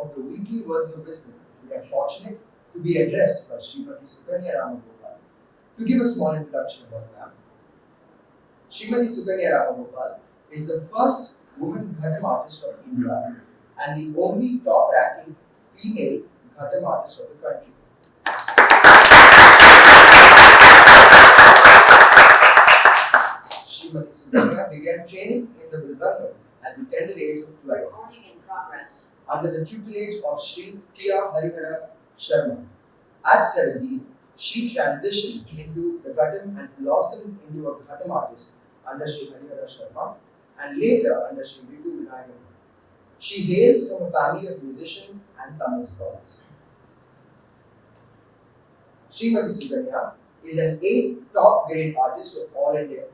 of the weekly words of wisdom, we are fortunate to be addressed by Srimati Sukanya Ramgopal. To give a small introduction about them, Srimati Sukanya Ramgopal is the first woman Ghatam artist of India and the only top-ranking female Ghatam artist of the country. Srimati Sukanya began training in the Mridangam at the tender age of 12. Recording in progress. Under the tutelage of Sri Sathya Sai Sharma. At 17, she transitioned into the Ghatam and blossomed into a Ghatam artist under Sri Sathya Sai Sharma and later under Sri Viku Vinayagan. She hails from a family of musicians and Tamil scholars. Srimati Sukanya is an 8 top grade artist of All India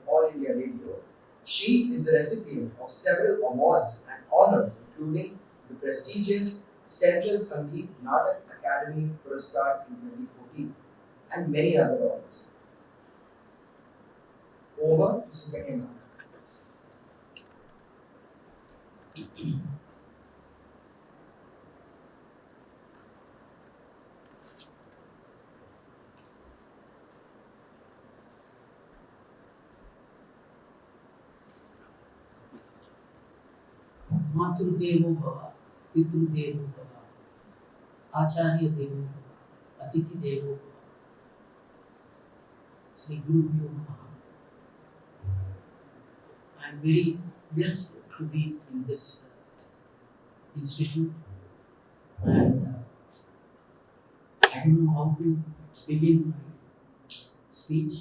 Radio. She is the recipient of several awards and honors, including the prestigious Central Sangeet Natak Academy Puraskar in 2014 and many other honors. Over to Sukanya now. मातृदेवो भव, पितृदेवो भव, आचार्य देवो भव, अतिथि देवो भव, Sri Gurubhyo Namaha. I am very blessed to be in this institute, and I don't know how to begin my speech.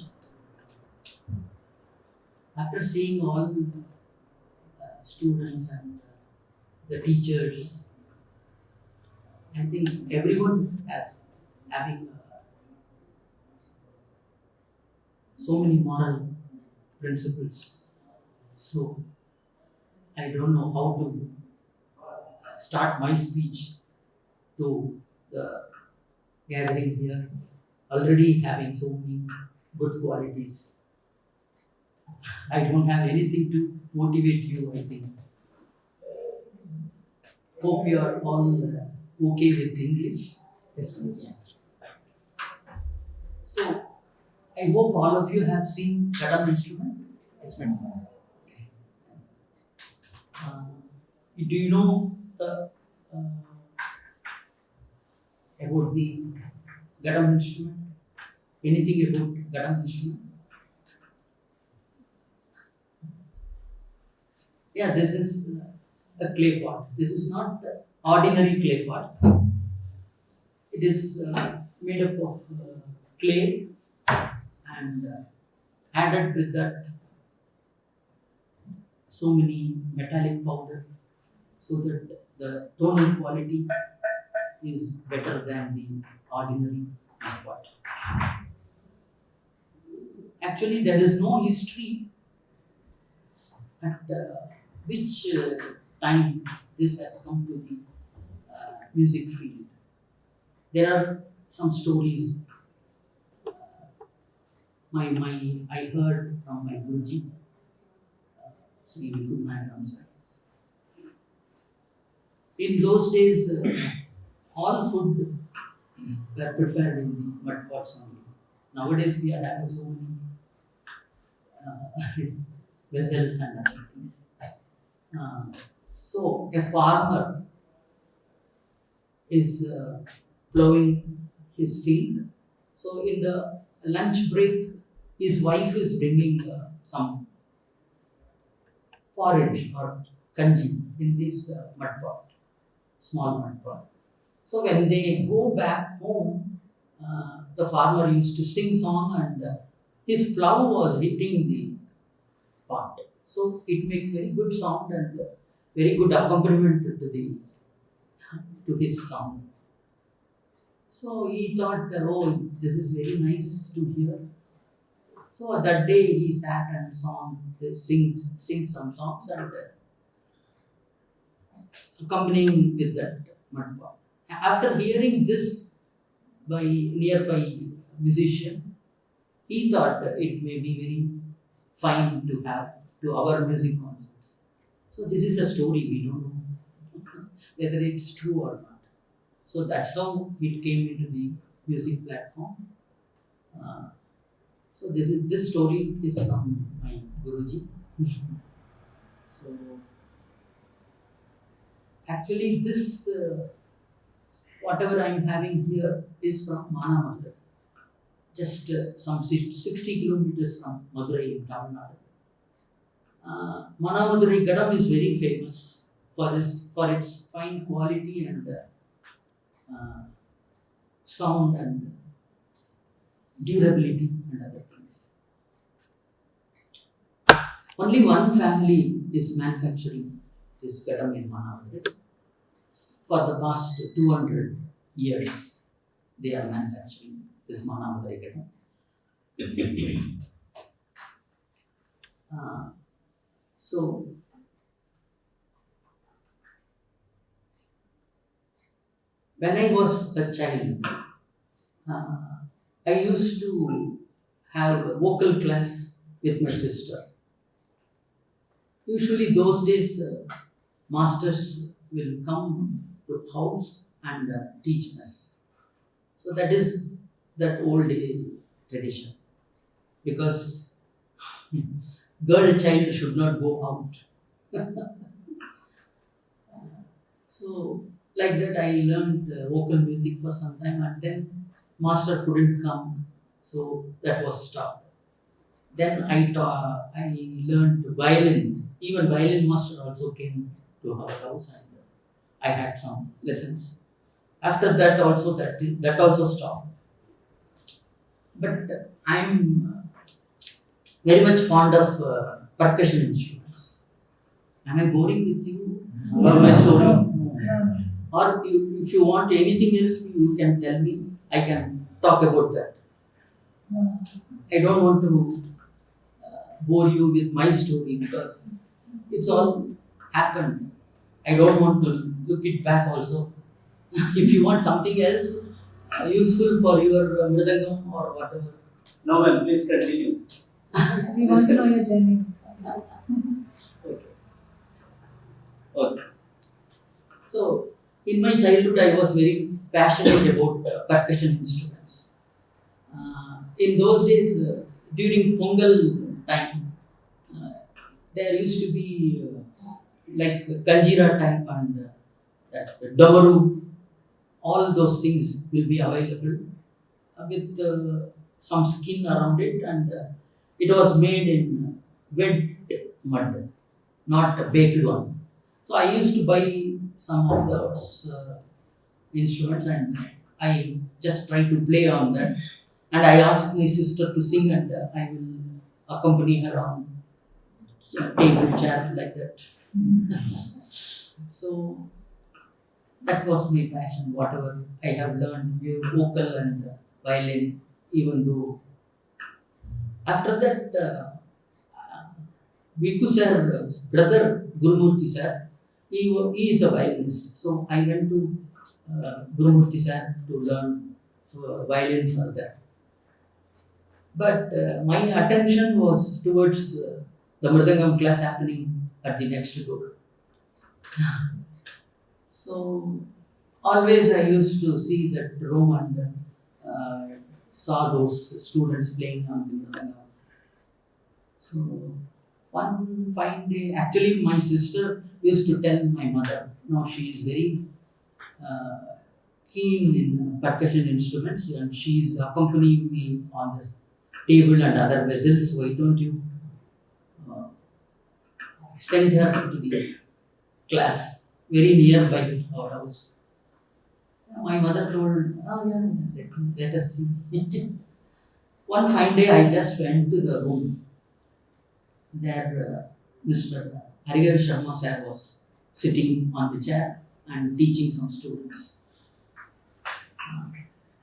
After seeing all the students and the teachers, I think everyone has having so many moral principles. So I don't know how to start my speech to the gathering here, already having so many good qualities. I don't have anything to motivate you, I think. Hope you are all okay with English. Yes, please. So, I hope all of you have seen Ghatam instrument. Yes, ma'am. Do you know the about the Ghatam instrument? Anything about Ghatam instrument? Yeah, this is a clay pot. This is not the ordinary clay pot. It is made up of clay and added with that so many metallic powder so that the tonal quality is better than the ordinary pot. Actually, there is no history at which time this has come to the music field. There are some stories I heard from my Guruji, Sri Sathya. In those days, all food were prepared in the mud pots only. Nowadays, we are having so many vessels and other things. So a farmer is plowing his field. So in the lunch break, his wife is bringing some porridge or kanji in this mud pot, small mud pot. So when they go back home, the farmer used to sing song and his plow was hitting the pot. So it makes very good sound and very good accompaniment to his song. So he thought, oh, this is very nice to hear. So that day he sat and sing some songs and accompanying with that mud pot. After hearing this by nearby musician, he thought it may be very fine to have to our music concerts. So this is a story, we don't know whether it's true or not. So that's how it came into the music platform. Uh, so this story is from my Guruji. So actually, this whatever I'm having here is from Mana Madurai, just some 60 kilometers from Madurai in Tamil Nadu. Mana Madurai Gadam is very famous for its fine quality and sound and durability and other things. Only one family is manufacturing this Gadam in Mana Madurai. For the past 200 years, they are manufacturing this Mana Madurai Gadam. So, when I was a child, uh, I used to have a vocal class with my sister. Usually, those days, masters will come to house and teach us. So that is that old tradition, because girl child should not go out. So like that, I learned vocal music for some time, and then master couldn't come, so that was stopped. Then I learned violin. Even violin master also came to our house, and I had some lessons. After that, also that also stopped. But I'm very much fond of percussion instruments. Am I boring with you or my story? Or if you want anything else, you can tell me. I can talk about that. I don't want to bore you with my story because it's all happened. I don't want to look it back also. If you want something else useful for your mridangam or whatever. No, ma'am, please continue. We want to know your journey. Okay. Okay. So, in my childhood, I was very passionate about percussion instruments. In those days, during Pongal time, there used to be like Kanjira type and that Damaru, all those things will be available with some skin around it, and it was made in wet mud, not a baked one. So I used to buy some of those instruments, and I just try to play on that. And I asked my sister to sing, and I will accompany her on table chair like that. So that was my passion. Whatever I have learned, vocal and violin, even though after that, Viku sir, brother Gurumurthy sir, he is a violinist. So I went to Gurumurthy sir to learn violin further. But my attention was towards the Mridangam class happening at the next door. So always I used to see that room and saw those students playing on the Mridangam. So one fine day, actually my sister used to tell my mother, no, she is very keen in percussion instruments and she's accompanying me on the table and other vessels. Why don't you send her to the class very nearby our house? My mother told, oh yeah, let us see. One fine day I just went to the room. There Mr. Harigara Sharma sir was sitting on the chair and teaching some students.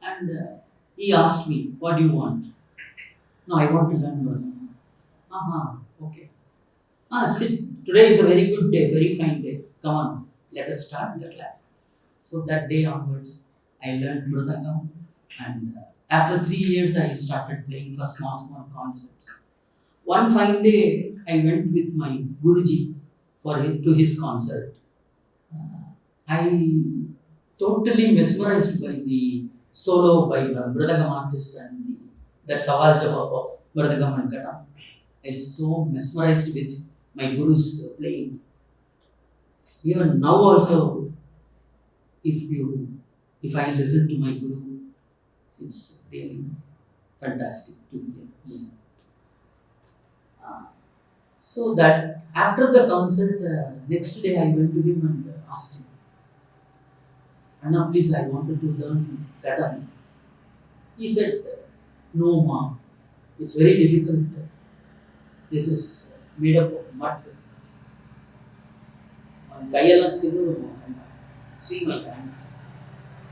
And he asked me, what do you want? No, I want to learn Mridangam. Okay. Sit. Today is a very good day, very fine day. Come on, let us start the class. So that day onwards, I learned Mridangam, and after 3 years, I started playing for small concerts. One fine day, I went with my Guruji to his concert. I totally mesmerized by the solo by the Mridangam artist and the Sawal Jawab of Mridangam and Kadam. I was so mesmerized with my guru's playing. Even now also, if I listen to my guru, it's really fantastic to listen. So that after the concert, next day I went to him and asked him, Anna, please, I wanted to learn Kadam. He said, no, ma, it's very difficult. This is made up of mud. See my hands.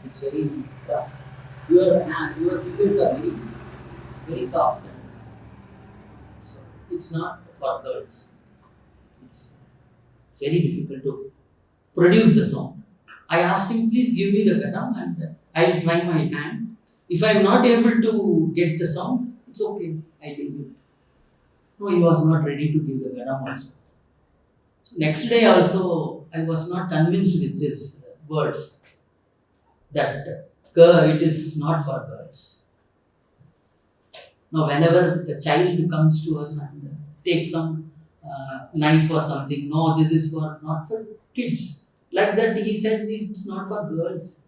It's very tough. Your fingers are very, very soft. So it's not for girls. It's very difficult to produce the sound. I asked him, please give me the Kadam and I'll try my hand. If I'm not able to get the sound, it's okay. I will do it. No, he was not ready to give the Kadam also. So next day also, I was not convinced with his words that it is not for girls. Now, whenever the child comes to us and takes some knife or something, no, this is for not for kids. Like that, he said it's not for girls.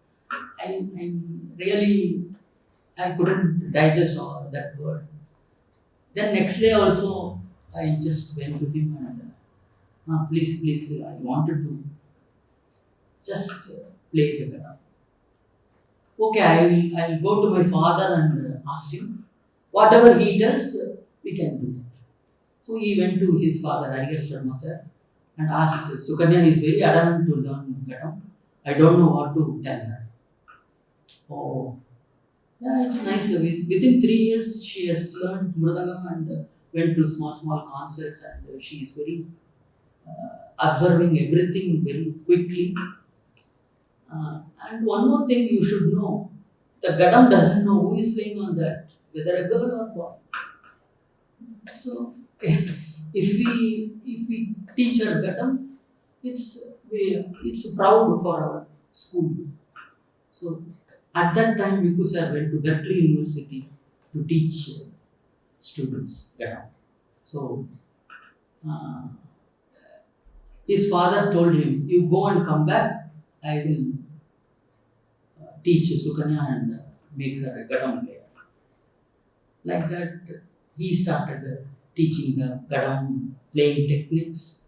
I really I couldn't digest all that word. Then next day also, I just went to him and please, I wanted to just play the Kadam. Okay, I'll go to my father and ask him. Whatever he tells, we can do. So he went to his father, Harigar Sharma sir, and asked, Sukanya is very adamant to learn Kadam. I don't know what to tell her. Oh, yeah, it's nice. Within 3 years, she has learned Mridangam and went to small concerts, and she is very observing everything very quickly. And one more thing you should know, the Gadam doesn't know who is playing on that, whether a girl or boy. So if we teach her Gadam, it's proud for our school. So at that time, Viku sir went to Berkeley University to teach students Gadam. So his father told him, you go and come back, I will teach Sukanya and make her a Gadam player. Like that, he started teaching the Gadam playing techniques,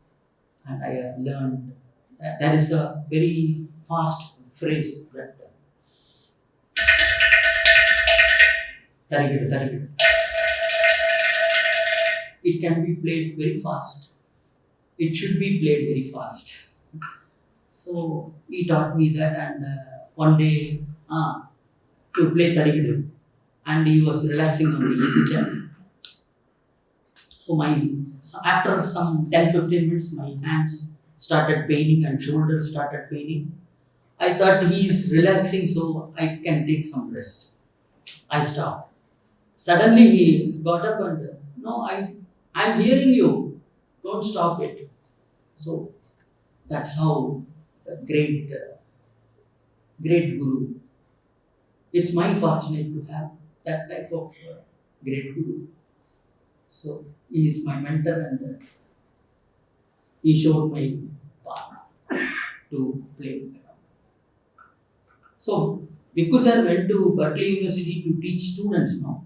and I learned that is a very fast phrase that Tarigid. It can be played very fast. It should be played very fast. So he taught me that, and one day to play Tarigid, and he was relaxing on the easy chair. So after some 10-15 minutes, my hands started paining and shoulders started paining. I thought he's relaxing, so I can take some rest. I stopped. Suddenly he got up and no, I'm hearing you. Don't stop it. So that's how a great guru. It's my fortunate to have that type of great guru. So he is my mentor, and he showed my path to play. So Viku sir went to Berkeley University to teach students now.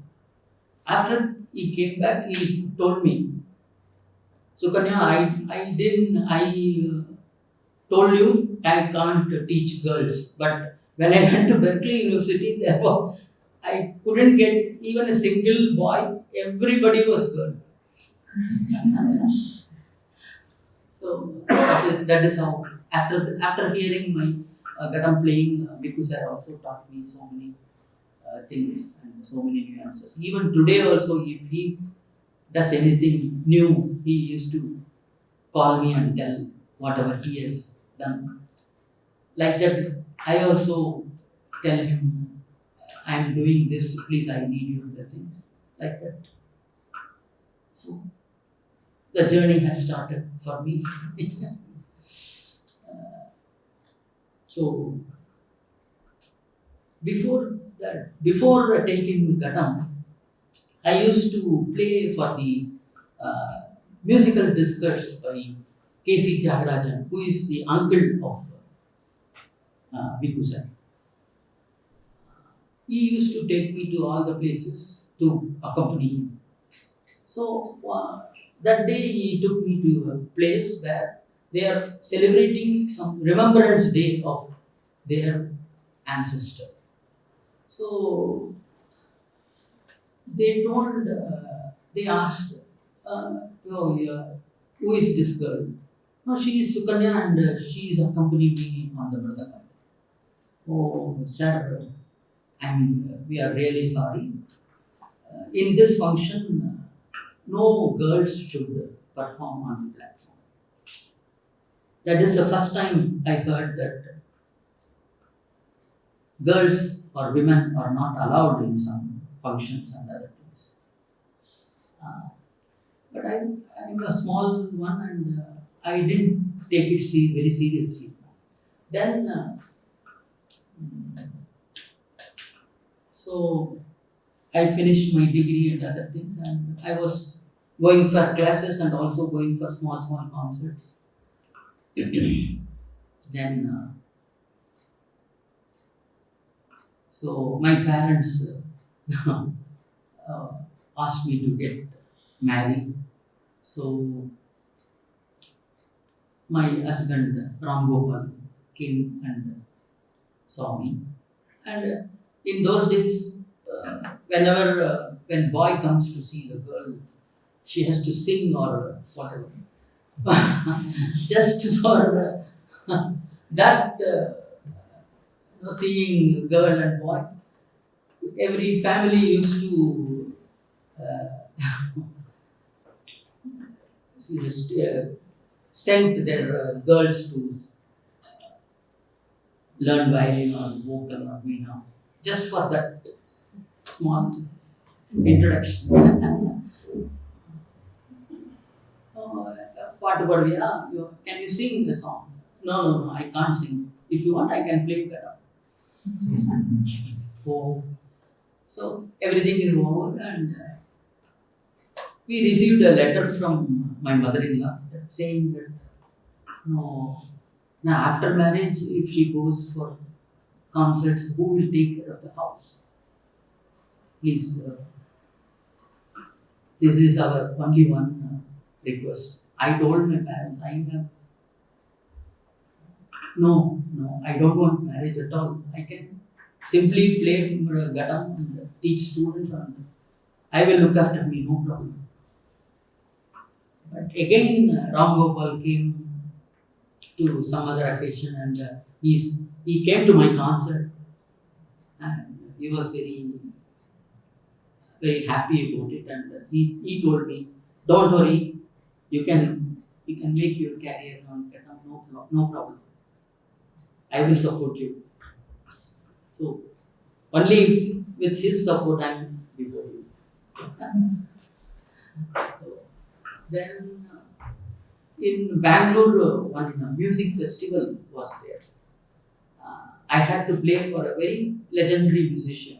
After he came back, he told me, Sukanya, I told you I can't teach girls, but when I went to Berkeley University, I couldn't get even a single boy. Everybody was girl. So that is how. After hearing my Gadam playing, Viku sir also taught me so many things and so many nuances. Even today also, if he does anything new, he used to call me and tell whatever he has done. Like that, I also tell him, I am doing this, please, I need you the things. Like that. So, the journey has started for me. So, before taking Gatam, I used to play for the uh, musical discourse by K.C. Tyagarajan, who is the uncle of Viku sir. He used to take me to all the places to accompany him. So that day he took me to a place where they are celebrating some remembrance day of their ancestor. So they asked, oh, yeah, who is this girl? No, she is Sukanya and she is accompanying me on the Mridangam. Oh, sir, we are really sorry. In this function, no girls should perform on the platform. That is the first time I heard that girls or women are not allowed in some functions and other things. But I'm a small one and I didn't take it very seriously. Then, so I finished my degree and other things, and I was going for classes and also going for small concerts. Then, so my parents asked me to get married. So my husband Ramgopal came and saw me, and in those days, when boy comes to see the girl, she has to sing or whatever, just for that seeing girl and boy. Every family used to send their girls to learn violin or vocal or veena, just for that small introduction. What about can you sing the song? No, I can't sing. If you want, I can play guitar. So everything is over, and we received a letter from my mother-in-law saying that no, now after marriage, if she goes for concerts, who will take care of the house? Please, this is our only one request. I told my parents, no, I don't want marriage at all. I can simply play gatam and teach students, and I will look after me, no problem. But again, Ram Gopal came to some other occasion, and he came to my concert, and he was very happy about it, and he told me, don't worry, you can make your career on Katam, no problem. I will support you. So only with his support I am before you. So, then in Bangalore, one music festival was there. I had to play for a very legendary musician.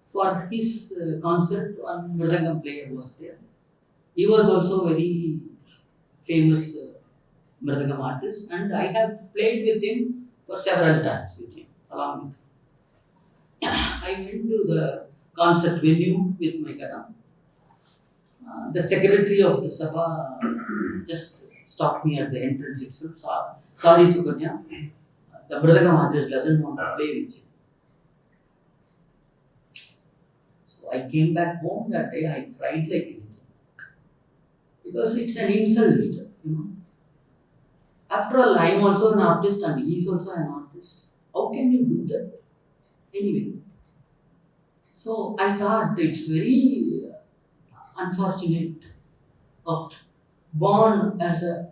For his concert, one Mridangam player was there. He was also very famous Mridangam artist, and I have played with him for several times with him, along with. I went to the concert venue with my gadam. The secretary of the Sabha just stopped me at the entrance itself. Sorry, Sukanya, the Mridangam artist doesn't want to play with you. So I came back home that day, I cried like anything. Because it's an insult, After all, I am also an artist and he is also an artist. How can you do that? Anyway. So I thought it's very unfortunate of born as a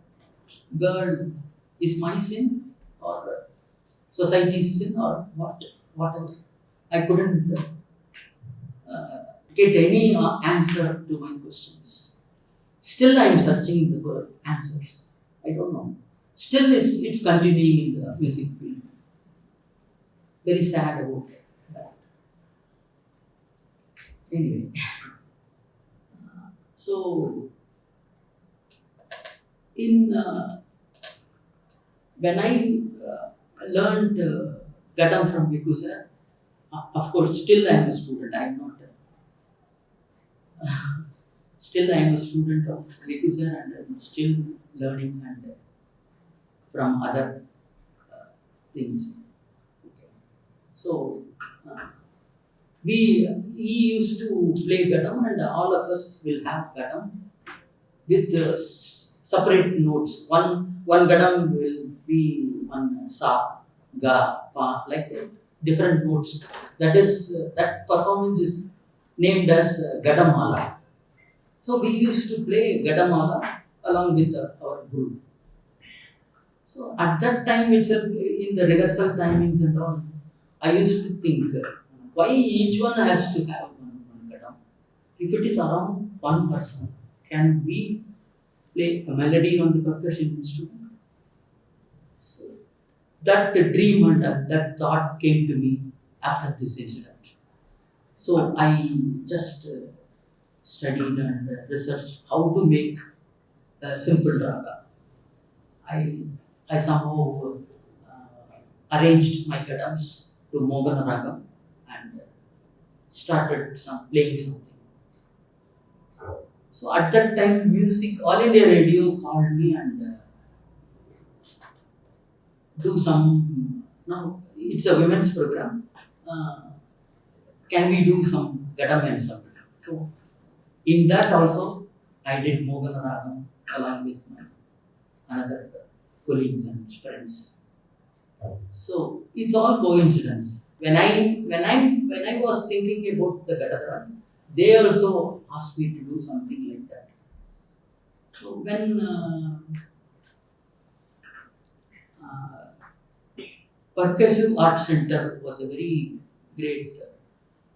girl is my sin or society's sin or whatever. I couldn't get any answer to my questions. Still I am searching the answers. I don't know. Still it's continuing in the music field. very sad about that. Anyway, so in when I learned Gatam from Viku sir, of course, still I am a student. I am not. Still, I am a student of Viku sir, and I am still learning and from other things. Okay. So he used to play Gatam, and all of us will have Gatam with separate notes. One Gatam will be one sa, ga, pa, like that. Different notes. That is that performance is named as Gadamala. So we used to play Gadamala along with our group. So at that time itself, in the rehearsal timings and all, I used to think why each one has to have one Gadam. If it is around one person, can we play a melody on the percussion instrument? So that dream and that thought came to me after this incident. So I just studied and researched how to make a simple raga. I somehow arranged my Gadams to Mogana raga and started playing something. So at that time, All India Radio called me and do some. Now it's a women's program. Can we do some Gadam and something? So in that also, I did Mogana raga along with my another colleagues and friends. So it's all coincidence. When I was thinking about the Gatadharan, they also asked me to do something like that. So when Percussive Art Center was a very great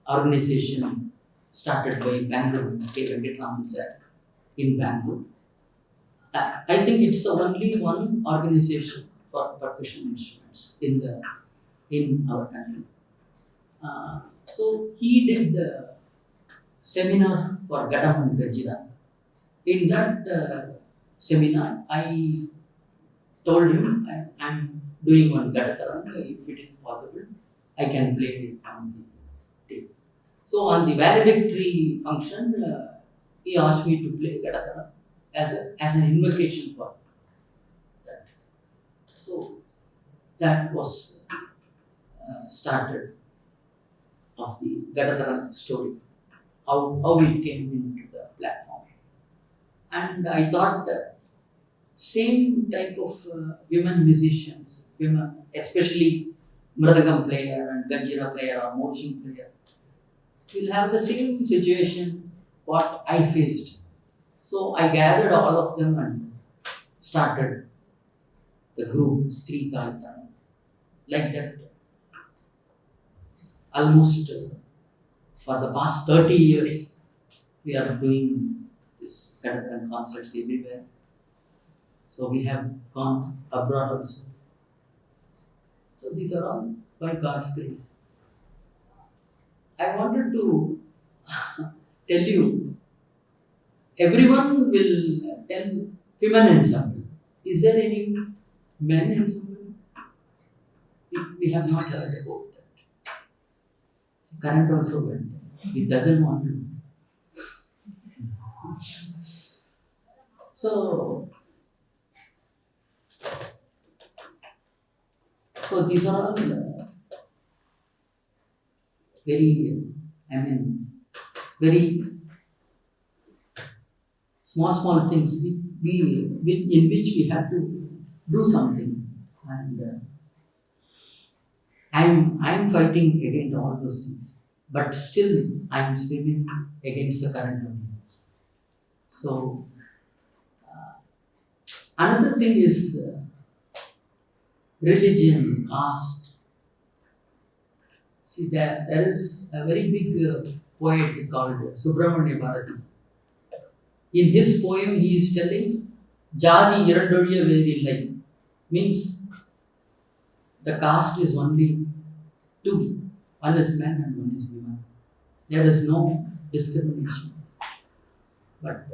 organization started by Bangalore, K. Venkatraman sir in Bangalore. I think it's the only one organization for percussion instruments in our country. So he did the seminar for Gadam and Gajira. In that seminar, I told him I'm doing one Gadataran. If it is possible, I can play on the tape. So on the valedictory function, he asked me to play Gadataran as an invocation for that. So that was started of the Gadataran story, how it came into the platform. And I thought same type of women musicians, women, especially Mridangam player and Ganjira player or Moching player, will have the same situation what I faced. So I gathered all of them and started the group Sri Sathya Sai. Like that, almost for the past 30 years, we are doing this Kadataran concerts everywhere. So we have gone abroad also. So these are all by God's grace. I wanted to tell you, everyone will tell women ensemble. Is there any men ensemble? We have not heard about that. So current also went. It doesn't want to. So these are all very small things in which we have to do something. And I'm fighting against all those things, but still I'm swimming against the current only. So another thing is religion, caste. See, there is a very big poet called Subramanya Bharati. In his poem, he is telling Jadi Irandoliya Verilai, means the caste is only Two. One is men and one is women. There is no discrimination. But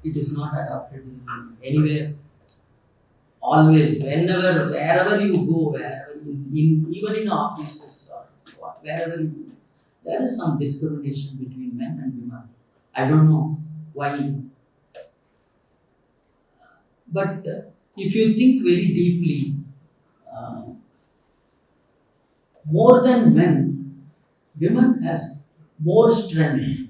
it is not adopted in anywhere. Always, whenever, wherever you go, wherever even in offices or wherever you go, there is some discrimination between men and women. I don't know why. But if you think very deeply, more than men, women has more strength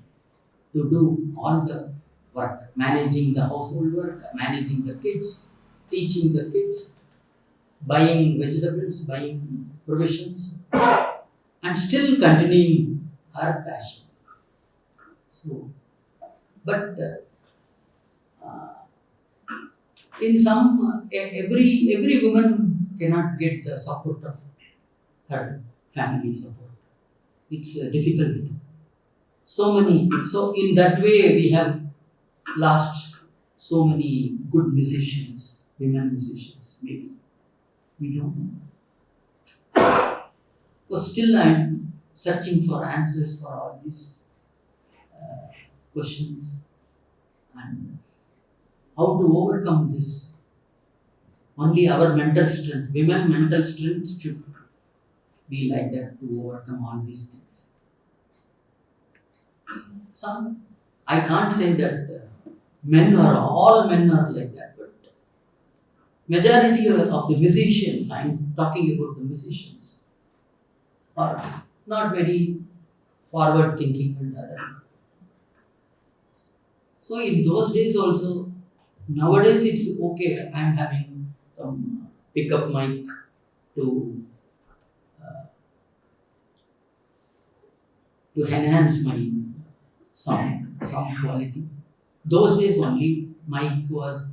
to do all the work, managing the household work, managing the kids, teaching the kids, buying vegetables, buying provisions, and still continuing her passion. So, but in some, every woman cannot get the support of her family support. It's difficult. So in that way we have lost so many good musicians, women musicians, maybe. We don't know. So still I'm searching for answers for all these questions and how to overcome this. Only our mental strength, women mental strength should be like that to overcome all these things. Some, I can't say that all men are like that, but majority of the musicians, I'm talking about the musicians, are not very forward thinking and other. So in those days also, nowadays it's okay. I'm having some pickup mic to enhance my sound quality. Those days only mic was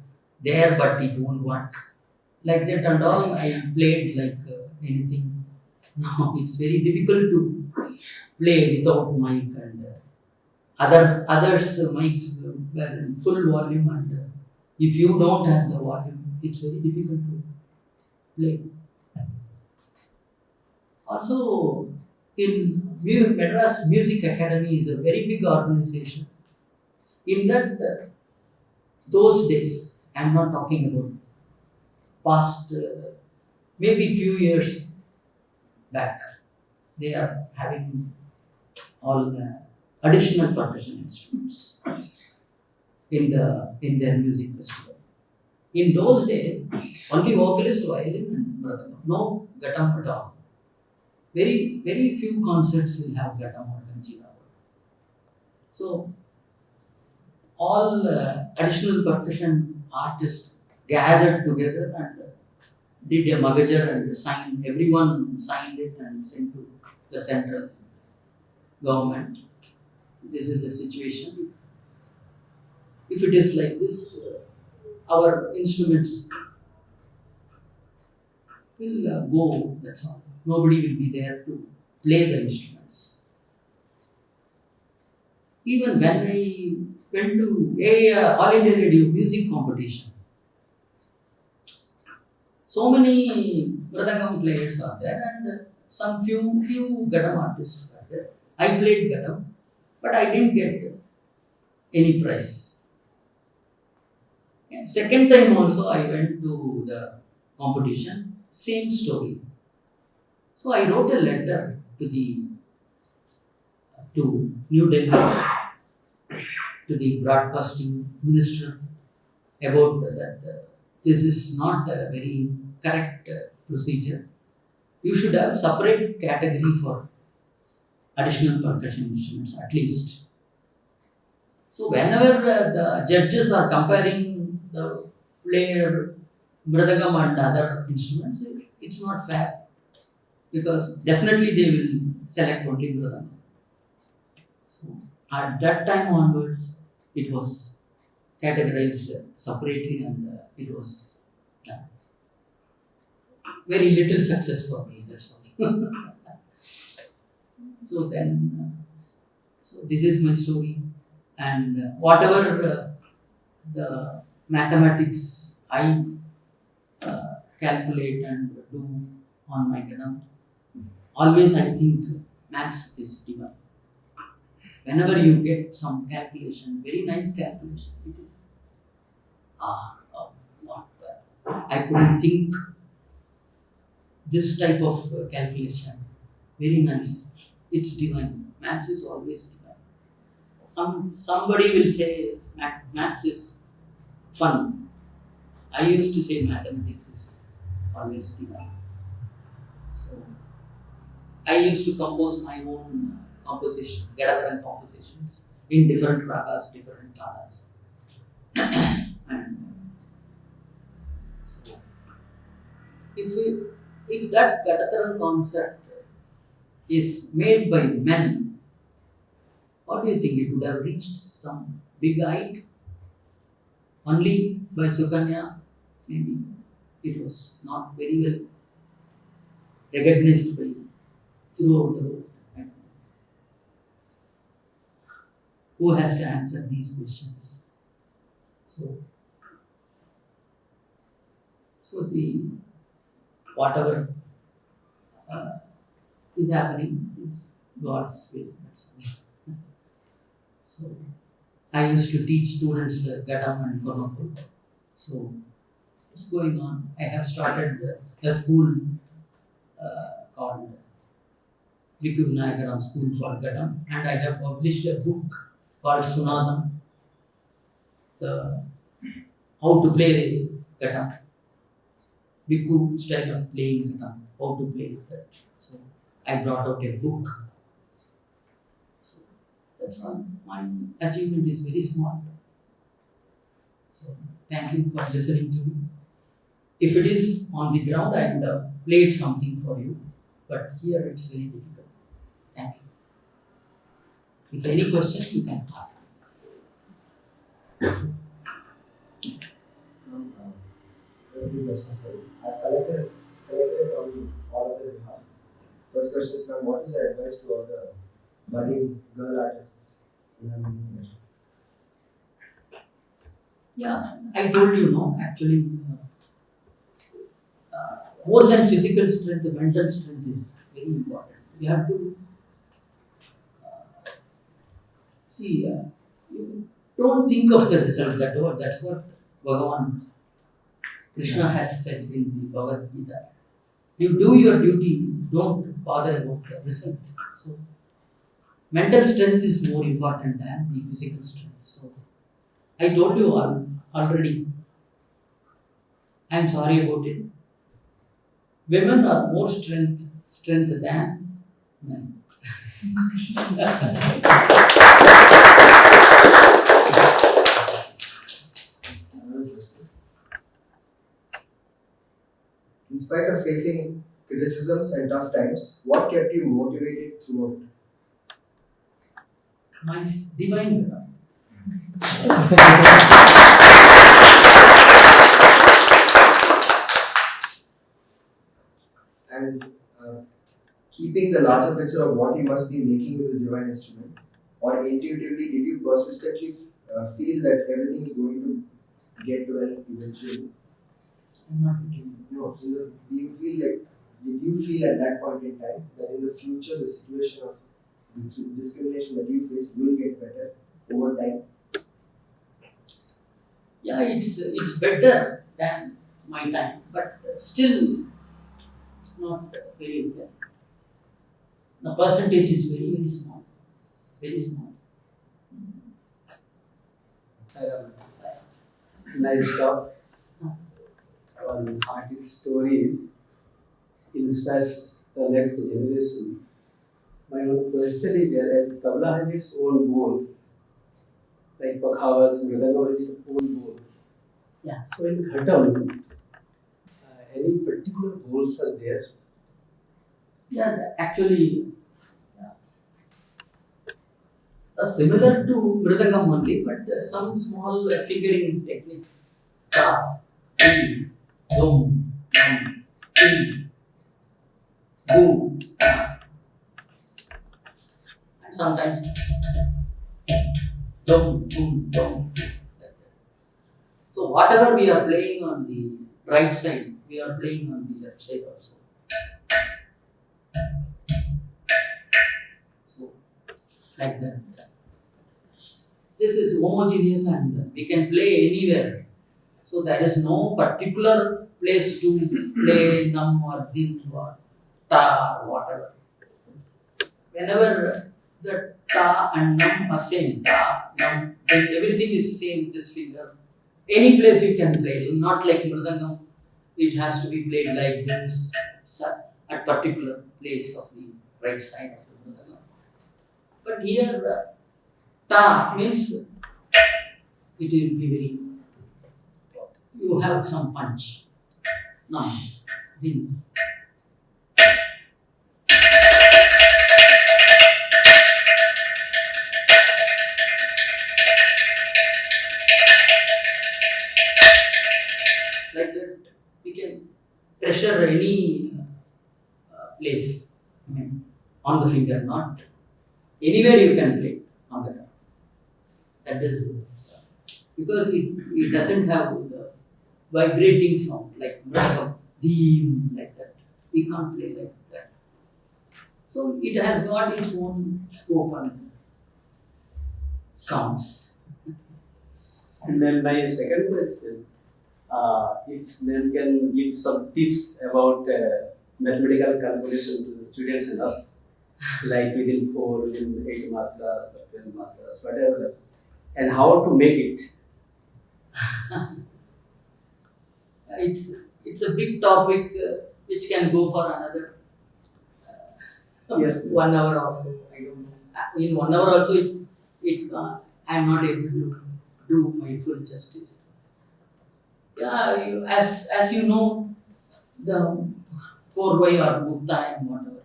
there, but it won't work. Like that and all, I played like anything. Now it's very difficult to play without mic and others mics were in full volume and if you don't have the volume, it's very difficult to play. Also, in Madras Music Academy is a very big organization. In that, those days, I'm not talking about past, maybe few years back, they are having all additional percussion instruments in their music festival. In those days, only vocalist, violin, and mridangam, no ghatam at all. Very few concerts will have ghatam or kanchila. So all additional percussion artists gathered together and did a magajar and signed. Everyone signed it and sent to the central government. This is the situation. If it is like this, our instruments will go. That's all. Nobody will be there to play the instruments. Even when I went to a All India Radio music competition, so many mridangam players are there and some few Gadam artists are there. I played Gadam, but I didn't get any prize. And second time also I went to the competition, same story. So I wrote a letter to New Delhi, to the broadcasting minister about that this is not a very correct procedure. You should have separate category for additional percussion instruments at least. So whenever the judges are comparing the player mridangam and other instruments, it's not fair because definitely they will select only mridangam. So at that time onwards, it was categorized separately and it was very little success for me. That's all. So then, so this is my story, and whatever the mathematics I calculate and do on my gadam, always I think maths is divine. Whenever you get some calculation, very nice calculation, it is what I couldn't think this type of calculation. Very nice. It's divine. Maths is always divine. Somebody will say maths is fun. I used to say mathematics is always divine. So I used to compose my own composition, Gadakaran compositions in different ragas, different talas. And so if that Gadakaran concert is made by men, what do you think? It would have reached some big height? Only by Sukanya, maybe it was not very well recognized by throughout the world. I don't know. Who has to answer these questions? So the whatever is happening is God's will. That's all. So I used to teach students Gatam and Konopur. So what's going on? I have started a school called Viku School for Gatam, and I have published a book called Sunadam, the how to play Gatam, Viku style of playing Gatam, how to play that. So I brought out a book. So that's all. My achievement is very small. So thank you for listening to me. If it is on the ground, I would have played something for you, but here it's very difficult. Thank you. If any question, you can ask. A few questions. I collected from all of the behalf. First question is, ma'am, what is your advice to all the budding girl artists in India? Yeah, I told you, no, actually, more than physical strength, the mental strength is very important. You have to you don't think of the result. That's what Bhagavan Krishna has said in the Bhagavad Gita. You do your duty, don't bother about the result. So, mental strength is more important than the physical strength. So, I told you already. I am sorry about it. Women are more strength than men. In spite of facing criticisms and tough times, what kept you motivated throughout? My divine God. And keeping the larger picture of what you must be making with the divine instrument, or intuitively, did you persistently feel that everything is going to get well eventually? I'm not getting No. Did you feel at that point in time that in the future the situation of the discrimination that you face will get better over time? Yeah, it's better than my time, but still not very well. The percentage is very small, very small. Nice talk. One artist's story inspires the next generation. My own question is there, as tabla has its own goals, like Pakhavas, Mridanga has its own goals. Yeah. So in Ghatam, any particular goals are there? Yeah, actually, similar to Mridangam only, but some small figuring technique. Da, di, dum, dum, di, boom, and sometimes dum, boom, dum. So whatever we are playing on the right side, we are playing on the left side also. like that. This is homogeneous and we can play anywhere. So there is no particular place to play num or dim or ta or whatever. Whenever the ta and num are same, ta, num, then everything is same with this finger. Any place you can play, not like mridangam. It has to be played like this at particular place of the right side of the mridangam. But here, ta means it will be very. You have some punch. Now, din. Like that, we can pressure any place. I mean, on the finger, not anywhere you can play on the drum. That is because it doesn't have the vibrating sound like deem like that. We can't play like that. So it has got its own scope and sounds. And then my second question, if then can give some tips about mathematical calculation to the students and us, like within 4, within 8 matras, or 12 matras, whatever, and how to make it. It's a big topic which can go for another Yes. 1 hour also. I don't know. In 1 hour also, I'm not able to do my full justice. Yeah, as you know, the 4y or Mukta and whatever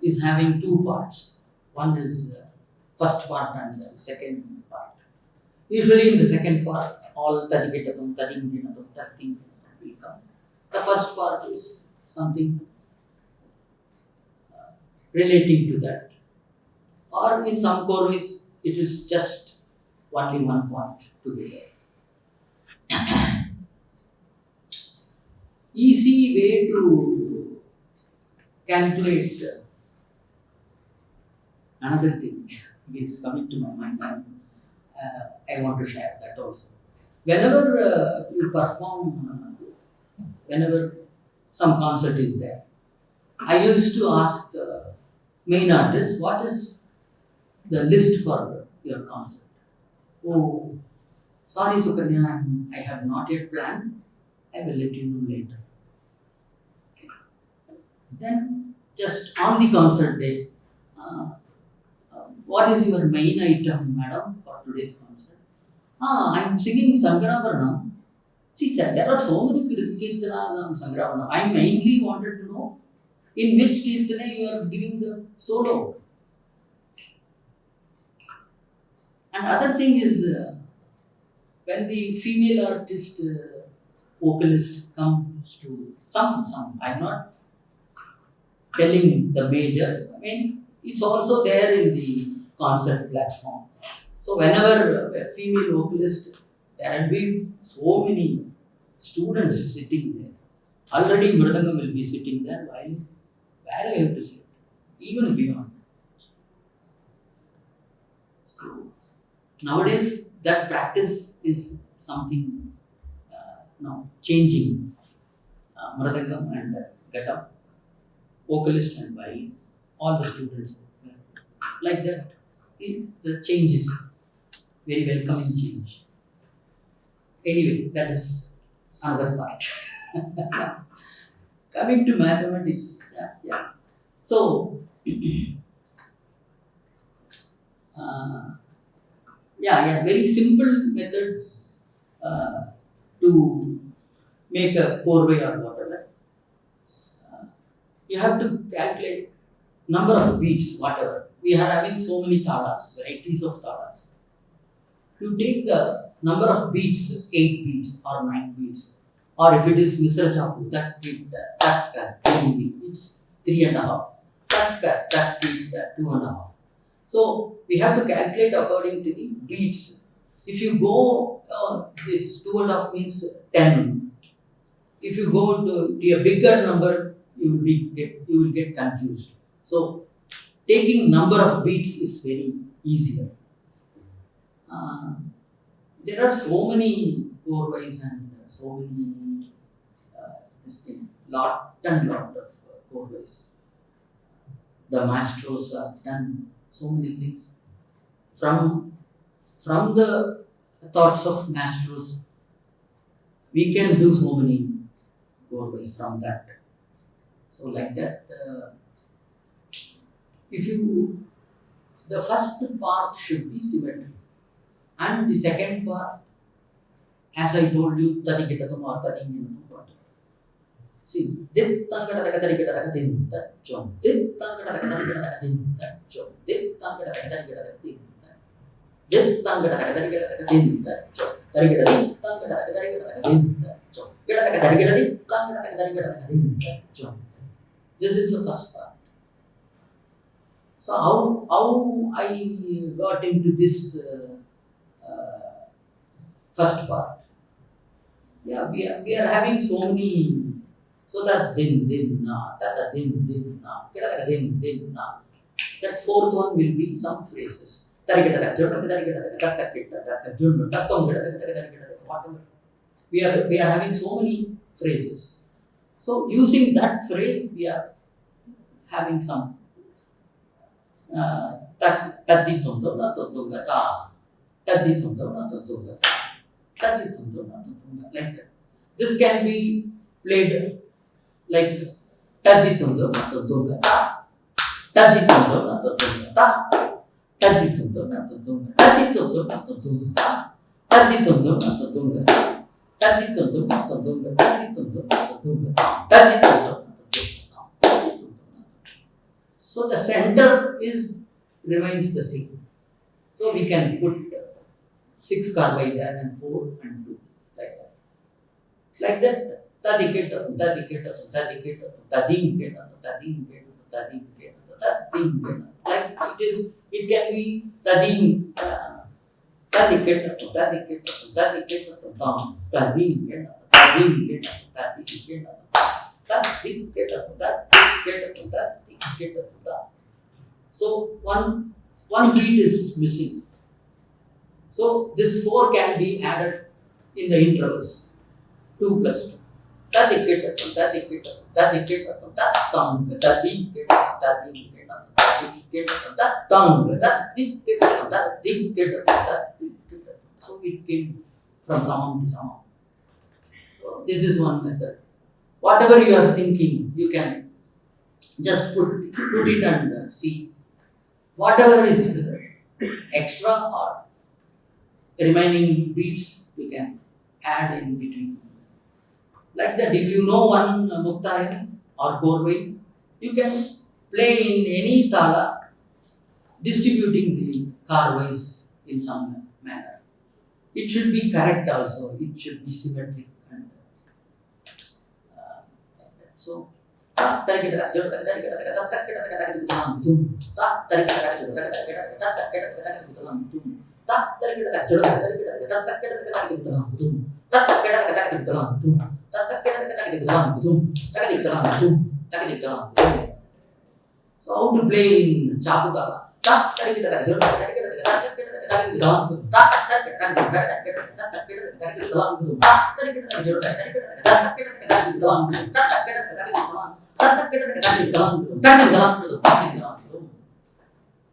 is having 2 parts. One is first part and the second part. Usually in the second part, all Tadiketatam, Tadinginatam, Tathing will come. The first part is something relating to that. Or in some choruses, it is just only one part together. Easy way to calculate another thing is coming to my mind. I want to share that also. Whenever you perform, whenever some concert is there, I used to ask the main artist, what is the list for your concert? Oh, sorry Sukanya, I have not yet planned. I will let you know later. Okay. Then just on the concert day, what is your main item, madam, for today's concert? I am singing Sankaravaranam. She said, there are so many Kirtanas and Sankaravaranam. I mainly wanted to know in which Kirtana you are giving the solo. And other thing is, when the female artist, vocalist comes to some, I'm not telling the major, I mean, it's also there in the concert platform. So whenever a female vocalist, there will be so many students sitting there. Already Mridangam will be sitting there while where I have to sit, even beyond. So nowadays that practice is something now changing. Mridangam and Ghatam, vocalist and violin, all the students like that. The change is very welcoming change. Anyway, that is another part. Coming to mathematics, yeah. So, very simple method to make a chorway or whatever. You have to calculate number of beats, whatever. We are having so many talas, varieties of talas. You take the number of beats, 8 beats or 9 beats, or if it is Mr. Chapu, that beat, that 2 beat, it's 3.5. That beat, 2.5. So we have to calculate according to the beats. If you go, this 2.5 means 10. If you go to a bigger number, you will get confused. So taking number of beats is very easier. There are so many chorways and so many this thing, lot and lot of chorways. The maestros have done so many things from the thoughts of maestros. We can do so many chorways from that. So like that, if you, the first part should be symmetry, and the second part, as I told you, tadikitatum or tadinginatum. See, dit tangada tadikita din that jump, dit tangada tadikita din that jump, dit tangada tadikita din that, dit tangada tadikita din that jump, tadikita din tangada tadikita din that jump, kita tadikita din tangada tadikita din that jump. This is the first part. So how I got into this first part? Yeah, we are having so many. So that din na, that din na, din na. That fourth one will be some phrases. Whatever. We are having so many phrases. So using that phrase, we are having some taddi tonto na tontonga ta, taddi tonto na tontonga ta, taddi tonto na tontonga, like that. This can be played like taddi tonto na tontonga ta, taddi tonto na tontonga ta, taddi tonto na tontonga, taddi tonto na tontonga ta, taddi tonto na tontonga ta, taddi tonto na tontonga, taddi tonto na tontonga, taddi tonto na tontonga. So the center remains the same. So we can put 6 carbi there and 4 and 2 like that. It's like that. Tadiketa, tadiketa, tadiketa, tadinketa, tadinketa, tadinketa, tadinketa. Like it can be tadim, tadiketa, tadiketa, tadiketa, tam, tadinketa, tadinketa, tadinketa, tadiketa, tadiketa, tadiketa. So one beat is missing. So this 4 can be added in the intervals. 2 plus 2. Tadiketa, tadiketa, tadiketa, tatang, tadiketa, tadiketa, tadiketa, tatang, tadiketa, tadiketa, tadiketa. So it came from sound to sound. So this is one method. Whatever you are thinking, you can just put it and see. Whatever is extra or remaining beats, we can add in between. Like that, if you know one muktaya or chorway, you can play in any tala, distributing the chorways in some manner. It should be correct also. It should be symmetric and like that. So. So how to play in Chaputala?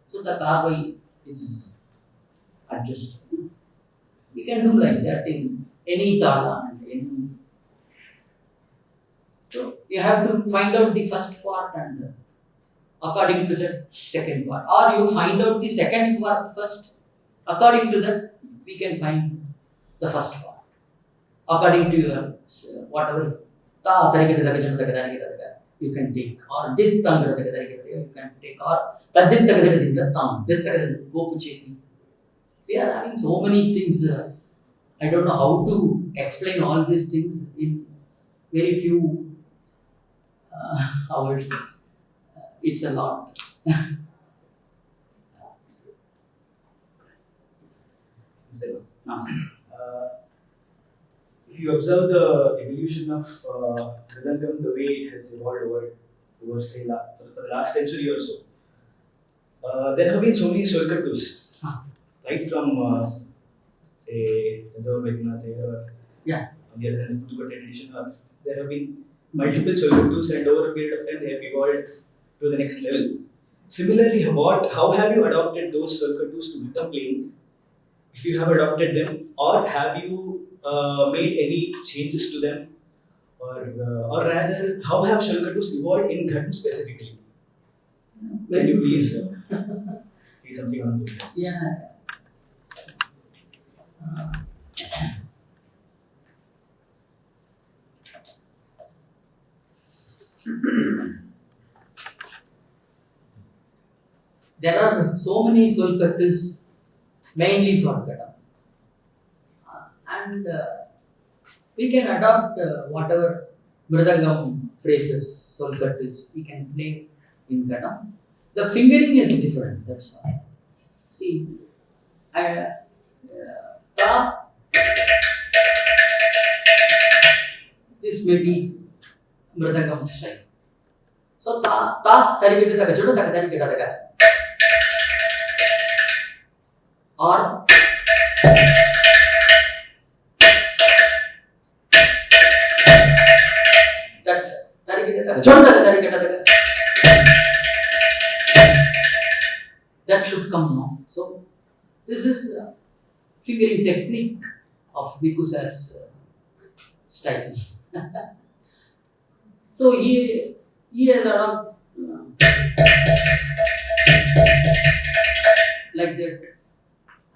So the carby is adjusted. We can do like that in any tala and any. So you have to find out the first part and according to the second part, or you find out the second part first. According to that, we can find the first part. According to your whatever ta you can take, or dit you can take, or tadit tam gopucheti. We are having so many things. I don't know how to explain all these things in very few hours. It's a lot. If you observe the evolution of Mridangam, the way it has evolved over say, for the last century or so, there have been so many Solkattus, Ah. right from say Tanjore Vednath or Yeah. on the other hand Pudukkottai tradition, or there have been multiple Solkattus, and over a period of time they have evolved to the next level. Similarly, how have you adopted those Solkattus to become playing? If you have adopted them, or have you made any changes to them, or rather, how have Solkattus evolved in Ghatam specifically? Can you please say something on those lines? Yeah. Uh, there are so many Solkattus mainly for Gadam. And we can adopt whatever Mridangam phrases, Solkattus, we can play in Gadam. The fingering is different, that's all. See, ta, this may be Mridangam style. So ta tarigita taka jodo taka tarigita taka. Or that tarigita taka jodo taka tarigita taka. That should come now. So this is fingering technique of Bhikkhu sir's style. So he has adopted like that,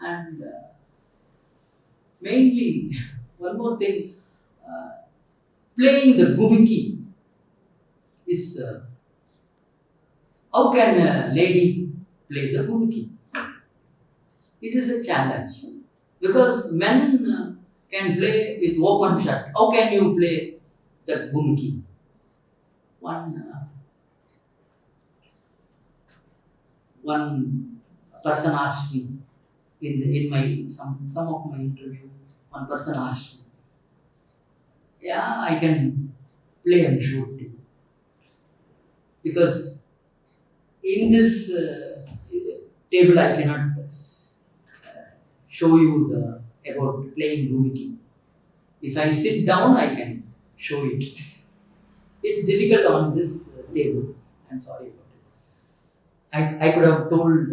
and mainly one more thing, playing the gumiki is how can a lady play the gumiki? It is a challenge because men can play with open shirt. How can you play the gumiki? One person asked me in my some of my interview. One person asked me, "Yeah, I can play and shoot too." Because in this table I cannot show you about playing gumiki. If I sit down, I can show it. It's difficult on this table. I'm sorry about it. I could have told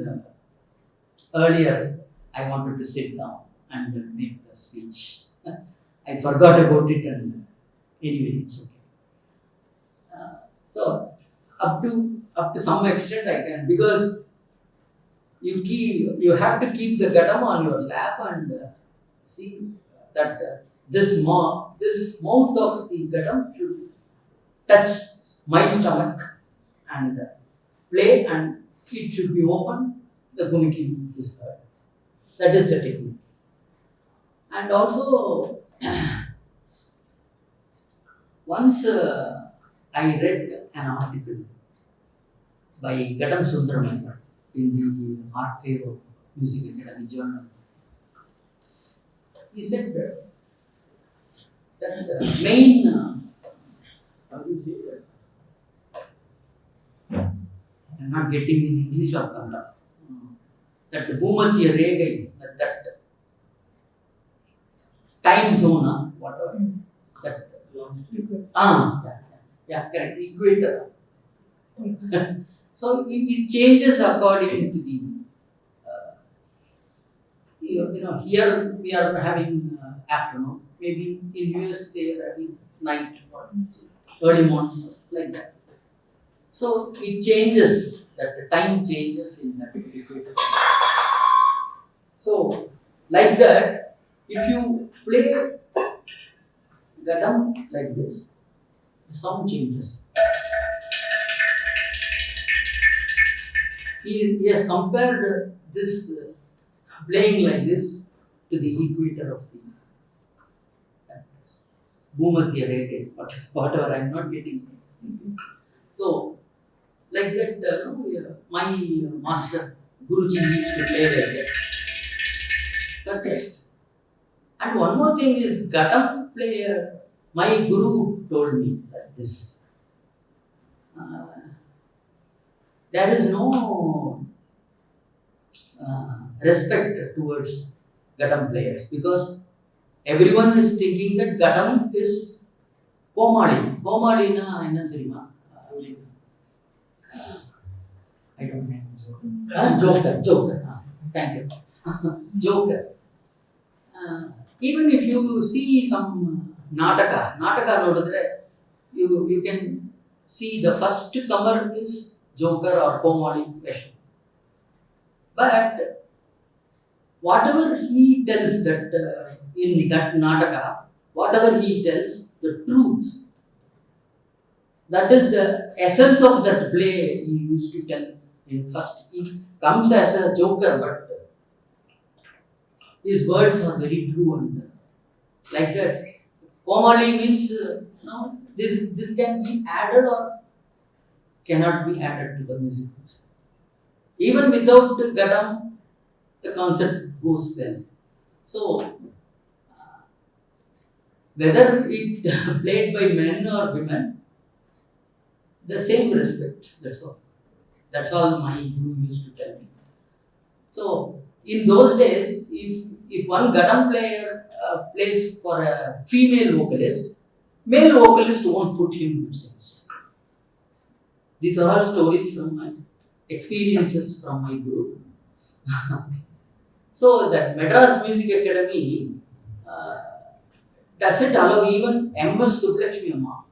earlier I wanted to sit down and make the speech. I forgot about it, and anyway, it's okay. So up to some extent I can, because you have to keep the gadam on your lap and see that this mouth of the gadam should touch my stomach and play, and it should be open, the gumiki is heard. That is the technique. And also once I read an article by Gadam Sundaramaya in the Archive of Music Academy Journal. He said that the main, how do you say that? I'm not getting in English or Kannada. That the Bhumatya Regai, that time zone, whatever. That, correct, equator. So it changes according to the, here we are having afternoon, maybe in US they are having night or early morning, like that. So it changes, that the time changes in that equator. So like that, if you play gadam like this, the sound changes. He has compared this playing like this to the equator of the Bhumatya Rekha, whatever, I'm not getting. So, like that, my master, Guruji used to play like that. For test. And one more thing is, Gatam player, my Guru told me like this. There is no respect towards Gatam players because everyone is thinking that Gatam is Komali. Komali na enna theriyuma? I don't know. Joker. Thank you. Joker. Even if you see some Nataka nodidre, you can see the first comer is Joker or Komali version. But whatever he tells that in that Nataka, whatever he tells, the truth, that is the essence of that play he used to tell in first. He comes as a joker, but his words are very true and like that. Komali means no, this can be added or cannot be added to the music. Even without Gadam, the concert goes well. So whether it played by men or women, the same respect. That's all. That's all my guru used to tell me. So in those days, if one Gadam player plays for a female vocalist, male vocalist won't put him themselves. These are all stories from my experiences from my guru. So that Madras Music Academy doesn't allow even MS Subbulakshmi Amma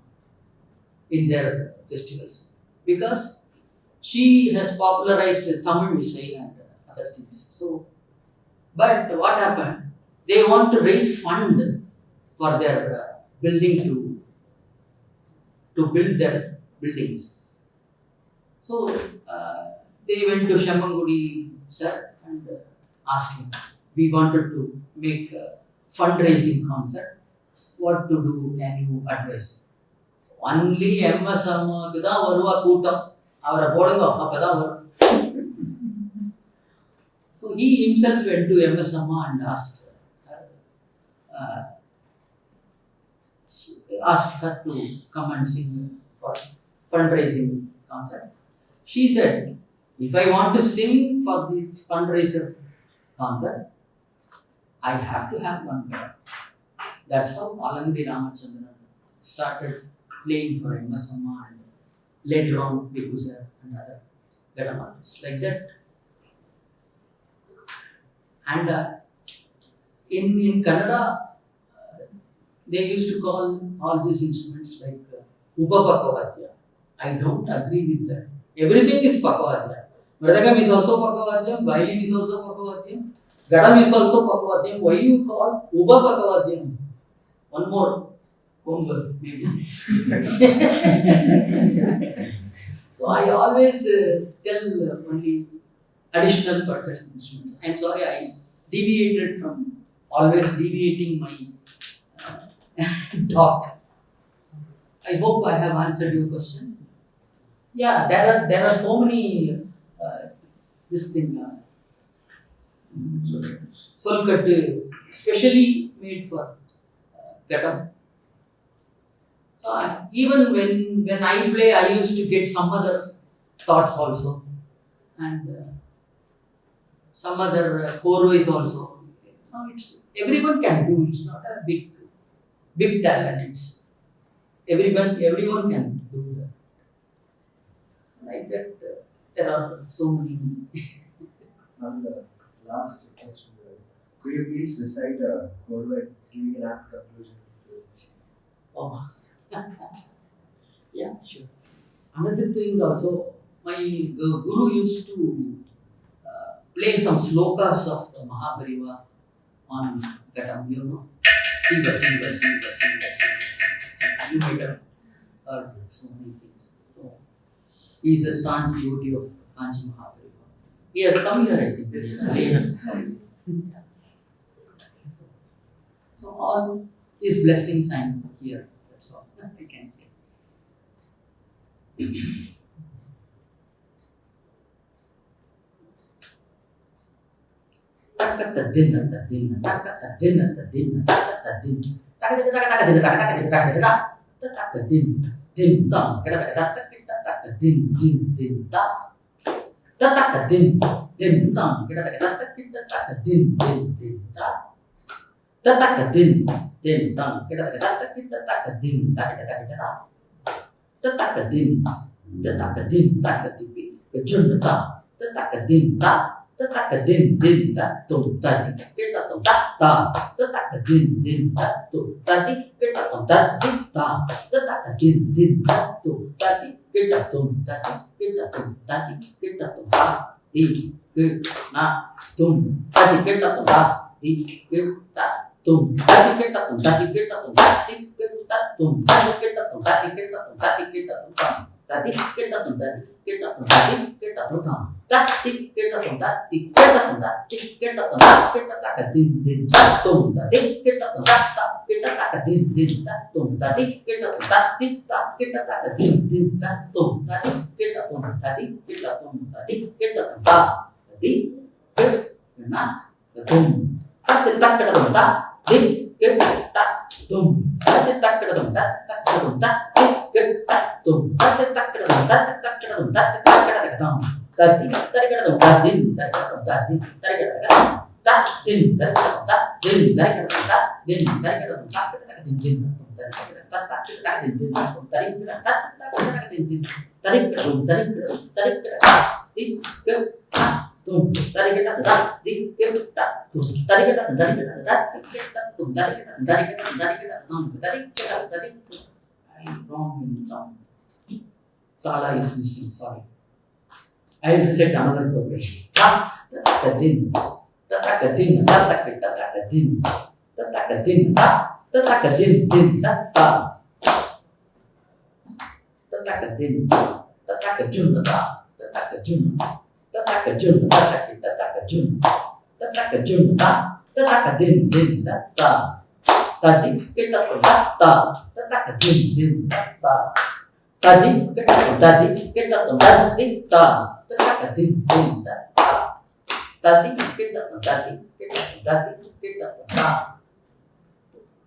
in their festivals because she has popularized Tamil Visai and other things. So, but what happened? They want to raise fund for their building to build their buildings. So they went to Shammangudi sir and asked him. We wanted to make a fundraising concert. What to do? Can you advise? Only MS அம்மாக்கு தான் வருவா கூட்டம் அவரை போடுங்க அப்பதான் வரும். So he himself went to MS Amma and asked her to come and sing for fundraising concert. She said, if I want to sing for the fundraiser concert, I have to have one girl. That's how Alangudi Ramachandran started playing for MS Amma and later on Bikku sir and other Gadam artists like that. And in Kannada, they used to call all these instruments like Upapakavadya. I don't agree with that. Everything is Pakavadya. Mridangam is also Pakavadyam, violin is also Pakavadyam, Gadam is also Pakavadyam. Why you call Upapakavadyam? One more Kongal, maybe. So I always tell only additional percussion instruments. I'm sorry, I deviated from always deviating my talk. I hope I have answered your question. Yeah, there are so many this thing Solkattu specially made for Gatam. So even when I play, I used to get some other thoughts also, and some other chorus also. So it's everyone can do. It's not a big talent. It's everyone can do that. Like that, there are so many. On the last question, could you please recite a chorus giving an apt conclusion to this session? Oh. Yeah, sure. Another thing also, my guru used to play some slokas of the Mahapariva on Gatam, you know. Siva. You might have heard so many things. So, he is a staunch devotee of Kanchi Mahapariva. He has come here, I think. Yeah. So, all his blessings I am here. That's all I can say. Tataka din din tam kita taka kita taka din ta tataka din tam kita taka din ta tataka din taka tipi kejun ta tataka din ta tum tadi kita tum ta tataka din ta tum tadi kita tum ta tataka din ta tum tadi kita tum tadi kita tum tadi na tum tadi kita tum tadi kita tum tadi kita tum tadi kita tum tadi kita tum tadi kita tum tadi kita tum tadi kita tum tadi kita tum tadi kita tum tadi kita tum tadi kita tum tadi kita tum tadi kita tum kita tak din tum tadi kita tum kita tak din tum tadi kita tum tadi kita tak din tum tadi kita tum tadi kita tum tadi kita tum tadi kena tum tadi tak kita tum tadi kita tum tadi tak kita tum tadi kita tum tadi tak kita tum tadi kita tum tadi kita tum tadi tadi kita tadin dari kata din dari kata din dari kata kita din din dari kata kita din din dari kata din din dari kata din ke tum dari kata din ke tum dari kata kita tum dari kata tum dari kata I wrong in some tala is missing, sorry. I will set another progression. Tadin tatakadin tatakadin tatakadin tatakadin din tata tatakadin tatakajun tatakajun tatakajun tatakajun tatakajun tatakadin din tata tadi kita tata tatakadin din tata tadi kita tadi tatakadin din tata tadi kita tatakadin din tata tadi kita tatakadin din tata tadi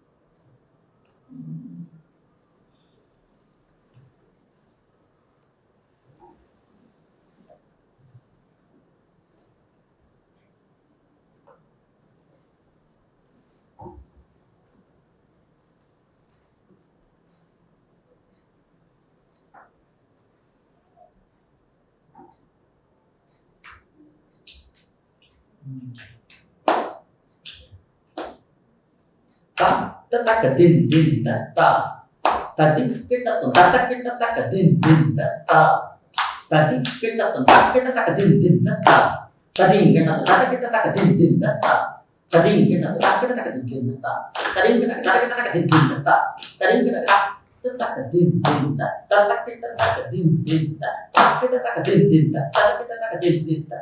kita tatakadin din tata tadi kita tatakadin din tata tadi kita tatakadin din tata tadi kita tatakadin din tata tadi kita tatakadin din tata kita tatakadin din tata kita tatakadin din tata kita tatakadin din tata kita tatakadin din tata kita tatakadin din kita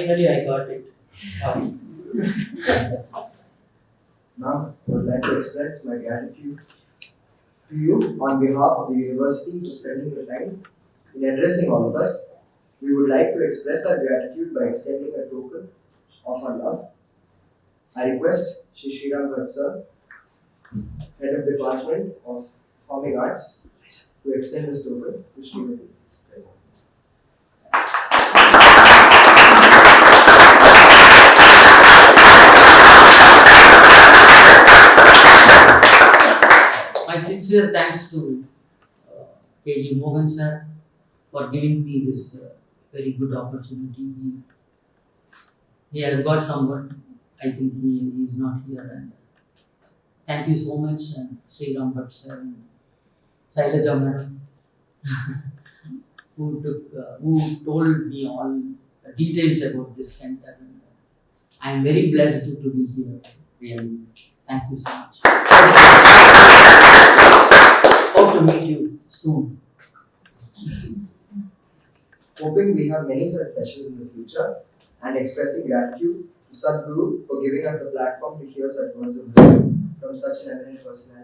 finally I got it. Sorry. Now, I would like to express my gratitude to you on behalf of the university for spending your time in addressing all of us. We would like to express our gratitude by extending a token of our love. I request Sri Ramgopal sir, Head of Department of Performing Arts, to extend this token to Srimati. My sincere thanks to KG Mohan sir for giving me this very good opportunity. He has got some work. I think he is not here. And thank you so much, and Sri Ramgopal sir and Shailaja madam, who told me all the details about this center. And I am very blessed to be here. Really, thank you so much. Hope to meet you soon. Hoping we have many such sessions in the future, and expressing gratitude to Sadhguru for giving us the platform to hear such words of wisdom from such an eminent personality.